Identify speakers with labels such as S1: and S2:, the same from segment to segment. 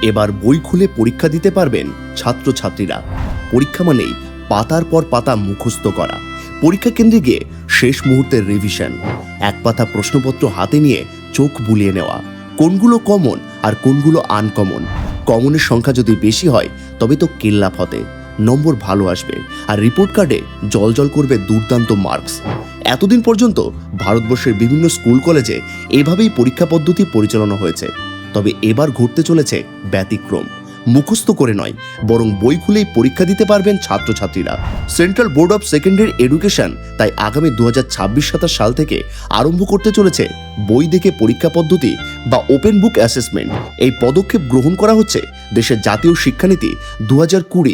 S1: এবার বই খুলে পরীক্ষা দিতে পারবেন ছাত্রছাত্রীরা। পরীক্ষা মানেই পাতার পর পাতা মুখস্থ করা, পরীক্ষা কেন্দ্রে গিয়ে শেষ মুহূর্তের রিভিশন, এক পাতা প্রশ্নপত্র হাতে নিয়ে চোখ বুলিয়ে নেওয়া, কোনগুলো কমন আর কোনগুলো আনকমন। কমনের সংখ্যা যদি বেশি হয় তবে তো কেল্লা ফতে, নম্বর ভালো আসবে আর রিপোর্ট কার্ডে জল করবে দুর্দান্ত মার্কস। এতদিন পর্যন্ত ভারতবর্ষের বিভিন্ন স্কুল কলেজে এভাবেই পরীক্ষা পদ্ধতি পরিচালনা হয়েছে। তবে এবার ঘটতে চলেছে ব্যতিক্রম। মুখস্থ করে নয়, বরং বই খুলেই পরীক্ষা দিতে পারবেন ছাত্রছাত্রীরা। Central board of secondary education তাই আগামী 2026-27 সাল থেকে আরম্ভ করতে চলেছে বই দেখে পরীক্ষা পদ্ধতি বা ওপেন বুক অ্যাসেসমেন্ট। এই পদক্ষেপ গ্রহণ করা হচ্ছে দেশের জাতীয় শিক্ষানীতি 2020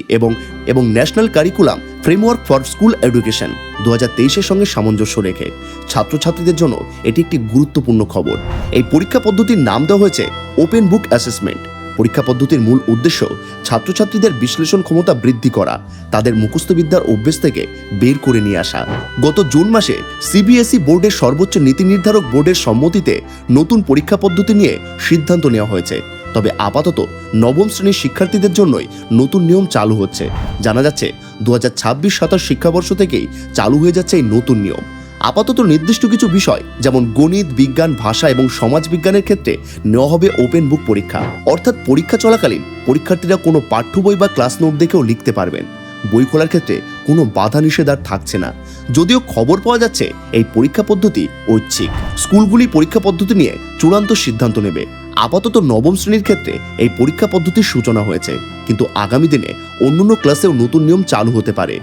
S1: এবং national curriculum framework for school education 2023-এর সঙ্গে সামঞ্জস্য রেখে। ছাত্রছাত্রীদের জন্য এটি একটি গুরুত্বপূর্ণ খবর। এই পরীক্ষা পদ্ধতির নাম দেওয়া হয়েছে ওপেন বুক অ্যাসেসমেন্ট। পরীক্ষা পদ্ধতির মূল উদ্দেশ্য ছাত্রছাত্রীদের বিশ্লেষণ ক্ষমতা বৃদ্ধি করা, তাদের মুখস্থবিদ্যার অভ্যেস থেকে বের করে নিয়ে আসা। গত জুন মাসে সিবিএসই বোর্ডের সর্বোচ্চ নীতি নির্ধারক বোর্ডের সম্মতিতে নতুন পরীক্ষা পদ্ধতি নিয়ে সিদ্ধান্ত নেওয়া হয়েছে। তবে আপাতত নবম শ্রেণীর শিক্ষার্থীদের জন্যই নতুন নিয়ম চালু হচ্ছে। জানা যাচ্ছে 2026-27 শিক্ষাবর্ষ থেকেই চালু হয়ে যাচ্ছে এই নতুন নিয়ম। আপাতত নির্দিষ্ট কিছু বিষয় যেমন গণিত, বিজ্ঞান, ভাষা এবং সমাজ বিজ্ঞানের ক্ষেত্রে নেওয়া হবে ওপেন বুক পরীক্ষা। অর্থাৎ পরীক্ষা চলাকালীন পরীক্ষার্থীরা কোনো পাঠ্য বই বা ক্লাস নোট দেখেও লিখতে পারবেন। বই খোলার ক্ষেত্রে কোনো বাধা নিষেধ আর থাকছে না। যদিও খবর পাওয়া যাচ্ছে এই পরীক্ষা পদ্ধতি ঐচ্ছিক, স্কুলগুলি পরীক্ষা পদ্ধতি নিয়ে চূড়ান্ত সিদ্ধান্ত নেবে। আপাতত নবম শ্রেণীর ক্ষেত্রে এই পরীক্ষা পদ্ধতির সূচনা হয়েছে, কিন্তু আগামী দিনে অন্যান্য ক্লাসেও নতুন নিয়ম চালু হতে পারে।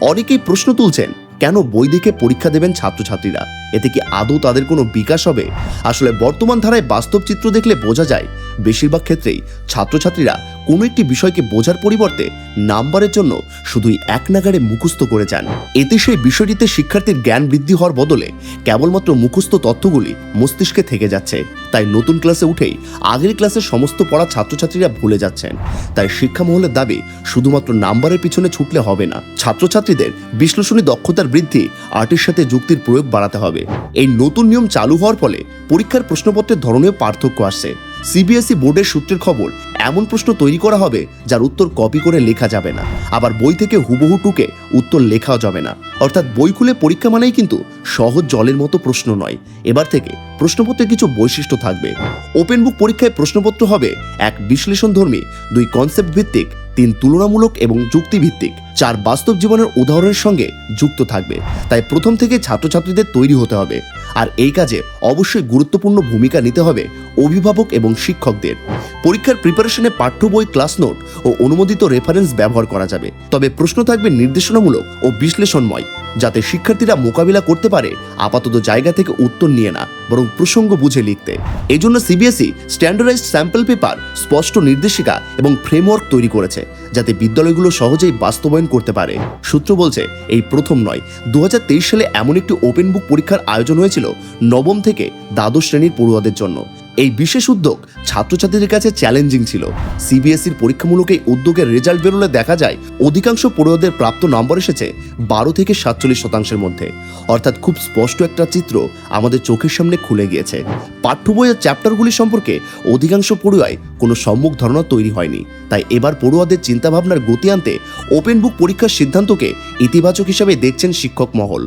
S1: অনেকেই প্রশ্ন তুলছেন, কেন বই দেখে পরীক্ষা দেবেন ছাত্রছাত্রীরা? এতে কি আদৌ তাদের কোনো বিকাশ হবে? আসলে বর্তমান ধারায় বাস্তব চিত্র দেখলে বোঝা যায় বেশিরভাগ ক্ষেত্রেই ছাত্রছাত্রীরা কোনো একটি বিষয়কে বোঝার পরিবর্তে নাম্বারের জন্য শুধুই এক নাগাড়ে মুখস্থ করে যান। এতে সেই বিষয়টিতে শিক্ষার্থীর জ্ঞান বৃদ্ধি হওয়ার বদলে কেবলমাত্র মুখস্থ তথ্যগুলি মস্তিষ্কে থেকে যাচ্ছে। তাই নতুন ক্লাসে উঠেই আগের ক্লাসের সমস্ত পড়া ছাত্রছাত্রীরা ভুলে যাচ্ছেন। তাই শিক্ষা মহলের দাবি শুধুমাত্র নাম্বারের পিছনে ছুটলে হবে না, ছাত্রছাত্রীদের বিশ্লেষণী দক্ষতার বৃদ্ধি, আর্টের সাথে যুক্তির প্রয়োগ বাড়াতে হবে। এই নতুন নিয়ম চালু হওয়ার ফলে পরীক্ষার প্রশ্নপত্রের ধরনেও পার্থক্য আসছে। সিবিএসই বোর্ডের সূত্রের খবর, এমন প্রশ্ন তৈরি করা হবে যার উত্তর কপি করে লেখা যাবে না, আবার বই থেকে হুবহু টুকে উত্তর লেখাও যাবে না। অর্থাৎ বই খুলে পরীক্ষা মানেই কিন্তু সহজ জলের মতো প্রশ্ন নয়। এবার থেকে প্রশ্নপত্রের কিছু বৈশিষ্ট্য থাকবে। ওপেন বুক পরীক্ষায় প্রশ্নপত্র হবে 1 বিশ্লেষণধর্মী, 2 কনসেপ্ট ভিত্তিক, 3 তুলনামূলক এবং যুক্তিভিত্তিক, 4 বাস্তব জীবনের উদাহরণের সঙ্গে যুক্ত থাকবে। তাই প্রথম থেকে ছাত্রছাত্রীদের তৈরি হতে হবে। আর এই কাজে অবশ্যই গুরুত্বপূর্ণ ভূমিকা নিতে হবে অভিভাবক এবং শিক্ষকদের। পরীক্ষার প্রিপারেশনে পাঠ্য বই, ক্লাস নোট ও অনুমোদিত রেফারেন্স ব্যবহার করা যাবে। তবে প্রশ্ন থাকবে নির্দেশনামূলক ও বিশ্লেষণময়, যাতে শিক্ষার্থীরা মোকাবিলা করতে পারে আপাতত জায়গা থেকে উত্তর নিয়ে না, বরং প্রসঙ্গ বুঝে লিখতে। এই জন্য সিবিএসই স্ট্যান্ডার্ডাইজড স্যাম্পল পেপার, স্পষ্ট নির্দেশিকা এবং ফ্রেমওয়ার্ক তৈরি করেছে, যাতে বিদ্যালয়গুলো সহজেই বাস্তবায়ন করতে পারে। সূত্র বলছে, এই প্রথম নয়, 2023 সালে এমন একটি ওপেন বুক পরীক্ষার আয়োজন হয়েছিল নবম থেকে দ্বাদশ শ্রেণীর পড়ুয়াদের জন্য। এই বিশেষ উদ্যোগ ছাত্রছাত্রীদের কাছে চ্যালেঞ্জিং ছিল। সিবিএসইর পরীক্ষামূলক এই উদ্যোগের রেজাল্ট বেরোলে দেখা যায় অধিকাংশ পড়ুয়াদের প্রাপ্ত নম্বর এসেছে 12 থেকে 47% মধ্যে। অর্থাৎ খুব স্পষ্ট একটা চিত্র আমাদের চোখের সামনে খুলে গিয়েছে। পাঠ্য বইয়ের চ্যাপ্টারগুলি সম্পর্কে অধিকাংশ পড়ুয়ায় কোনো সম্যক ধারণা তৈরি হয়নি। তাই এবার পড়ুয়াদের চিন্তাভাবনার গতি আনতে ওপেন বুক পরীক্ষার সিদ্ধান্তকে ইতিবাচক হিসাবে দেখছেন শিক্ষক মহল।